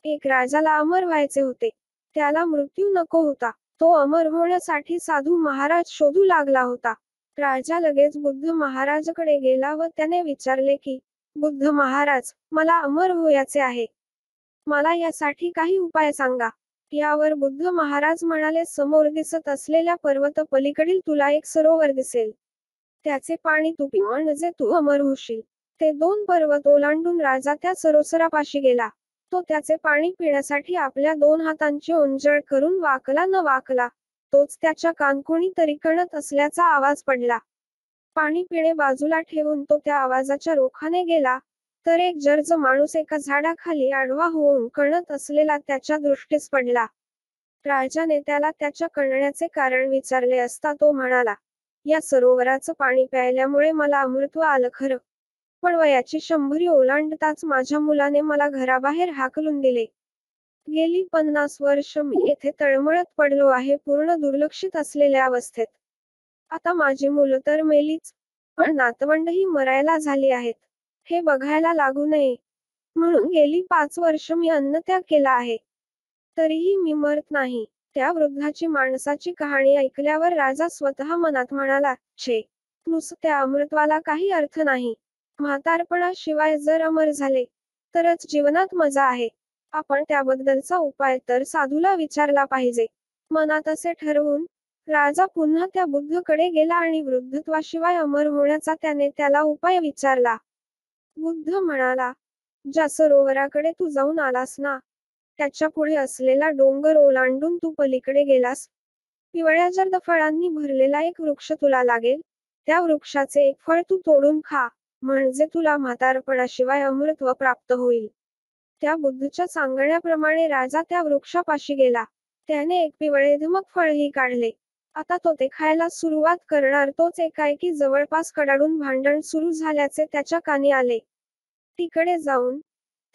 एक राजाला अमर व्हायचे होते. त्याला मृत्यू नको होता. तो अमर होण्यासाठी साधू महाराज शोधू लागला होता. राजा लगेच बुद्ध महाराजाकडे गेला व त्याने विचारले की, बुद्ध महाराज, मला अमर व्हायचे आहे. मला यासाठी काही उपाय सांगा. यावर बुद्ध महाराज म्हणाले, समोर दिसत असलेल्या पर्वत पलीकडील तुला एक सरोवर दिसेल. त्याचे पाणी तू पी म्हणजे तू अमर होशील. ते 2 पर्वत ओलांडून राजा त्या सरोवरापाशी गेला. तो त्याचे पाणी पिण्यासाठी आपल्या 2 हातांची ओंजळ करून वाकला न वाकला. तोच त्याच्या कान कोणीतरी कणत असल्याचा आवाज पडला. पाणी पिणे बाजूला ठेवून तो त्या आवाजाच्या रोखाने गेला, तर एक जर्ज माणूस एका झाडाखाली आडवा होऊन कणत असलेला त्याच्या दृष्टीस पडला. राजाने त्याला त्याच्या कणण्याचे कारण विचारले असता तो म्हणाला, या सरोवराचं पाणी प्यायल्यामुळे मला अमृत आलं खरं, पण वयाची 100 ओलांडताच माझ्या मुलाने मला घराबाहेर हाकलून दिले. गेली 50 वर्ष मी येथे तळमळत पडलो आहे, पूर्ण दुर्लक्षित असलेल्या अवस्थेत. आता माझी मुलं तर मेलीच, पण नातवंडही मरायला झाली आहेत. हे बघायला लागू नये म्हणून गेली 5 वर्ष मी अन्नत्याग केला आहे. तरीही मी मरत नाही. त्या वृद्धाची माणसाची कहाणी ऐकल्यावर राजा स्वतः मनात म्हणाला, छे, नुसत्या अमृतवाला काही अर्थ नाही. म्हातारपणाशिवाय जर अमर झाले, तरच जीवनात मजा आहे. आपण त्याबद्दलचा उपाय तर साधूला विचारला पाहिजे. मनात असे ठरवून राजा पुन्हा त्या बुद्धकडे गेला आणि वृद्धत्वाशिवाय अमर होण्याचा त्याला उपाय विचारला. बुद्ध म्हणाला, ज्या सरोवराकडे तू जाऊन आलास ना, त्याच्या पुढे असलेला डोंगर ओलांडून तू पलीकडे गेलास. पिवळ्या जर्द फळांनी भरलेला एक वृक्ष तुला लागेल. त्या वृक्षाचे एक फळ तू तोडून खा, म्हणजे तुला म्हातारपणाशिवाय अमृतत्व प्राप्त होईल. त्या बुद्धच्या सांगण्याप्रमाणे राजा त्या वृक्षापाशी गेला. त्याने एक पिवळेधमक फळही काढले. आता तो ते खायला सुरुवात करणार तोच एकाएकी जवळपास कडाडून भांडण सुरू झाल्याचे त्याच्या कानी आले. तिकडे जाऊन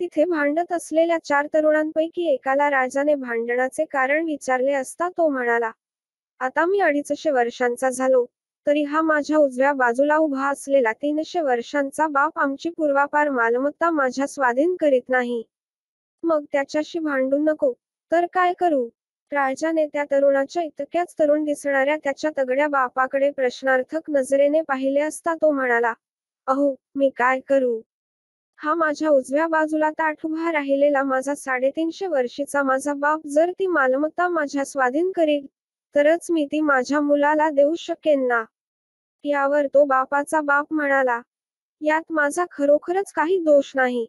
तिथे भांडत असलेल्या 4 तरुणांपैकी एकाला राजाने भांडणाचे कारण विचारले असता तो म्हणाला, आता मी 250 वर्षांचा झालो, तरी हा माझ्या उजव्या बाजूला उभा असलेला 300 वर्षांचा बाप आमची पूर्वापार मालमत्ता माझ्या स्वाधीन करीत नाही. मग त्याच्याशी भांडू नको, तर काय करू? राजाने त्या तरुणाच्या इतक्याच तरुण दिसणाऱ्या त्याच्या तगड्या बापाकडे प्रश्नार्थक नजरेने पाहिले असता तो म्हणाला, अहो, मी काय करू? हा माझ्या उजव्या बाजूला ताठ उभा राहिलेला माझा 350 वर्षीचा माझा बाप जर ती मालमत्ता माझ्या स्वाधीन करील, तरच मी ती माझ्या मुलाला देऊ शकेन ना. यावर तो बापाचा बाप म्हणाला, यात माझा खरोखरच काही दोष नाही.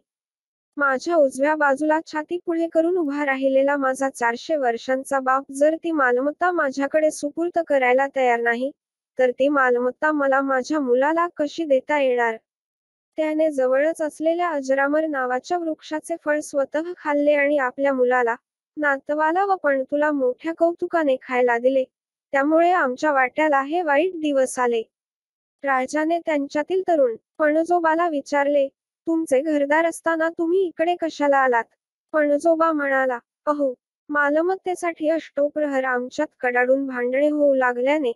माझ्या उजव्या बाजूला छाती पुढे करून उभा राहिलेला माझा 400 वर्षांचा बाप जर ती मालमत्ता माझ्याकडे सुपूर्त करायला तयार नाही, तर ती मालमत्ता मला माझ्या मुलाला कशी देता येणार? त्याने जवळच असलेल्या अजरामर नावाच्या वृक्षाचे फळ स्वतः खाल्ले आणि आपल्या मुलाला, नातवाला व पणतूला मोठ्या कौतुकाने खायला दिले. त्यामुळे आमच्या वाट्याला हे वाईट दिवस आले. राजाने त्यांच्यातील तरुण पणजोबाला विचारले, तुमचे घरदार असताना तुम्ही इकडे कशाला आलात? पणजोबा म्हणाला, अहो, मालमत्तेसाठी अष्टोप्रहर आमच्यात कडाडून भांडणे होऊ लागल्याने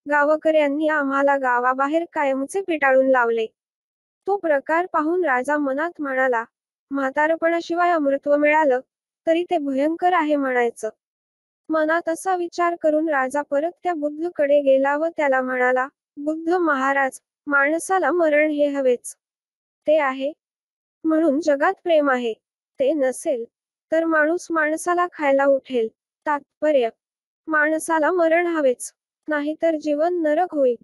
गावकऱ्यांनी आम्हाला गावाबाहेर कायमचे पिटाळून लावले. तो प्रकार पाहून राजा मनात म्हणाला, म्हातारपणाशिवाय अमृतत्व मिळालं, तरी ते भयंकर आहे म्हणायचं. मनात असा विचार करून राजा परत त्या बुद्धकडे गेला व त्याला म्हणाला, बुद्ध महाराज, माणसाला मरण हे हवेच. ते आहे म्हणून जगात प्रेम आहे. ते नसेल तर माणूस माणसाला खायला उठेल. तात्पर्य, माणसाला मरण हवेच, नाहीतर जीवन नरक होईल.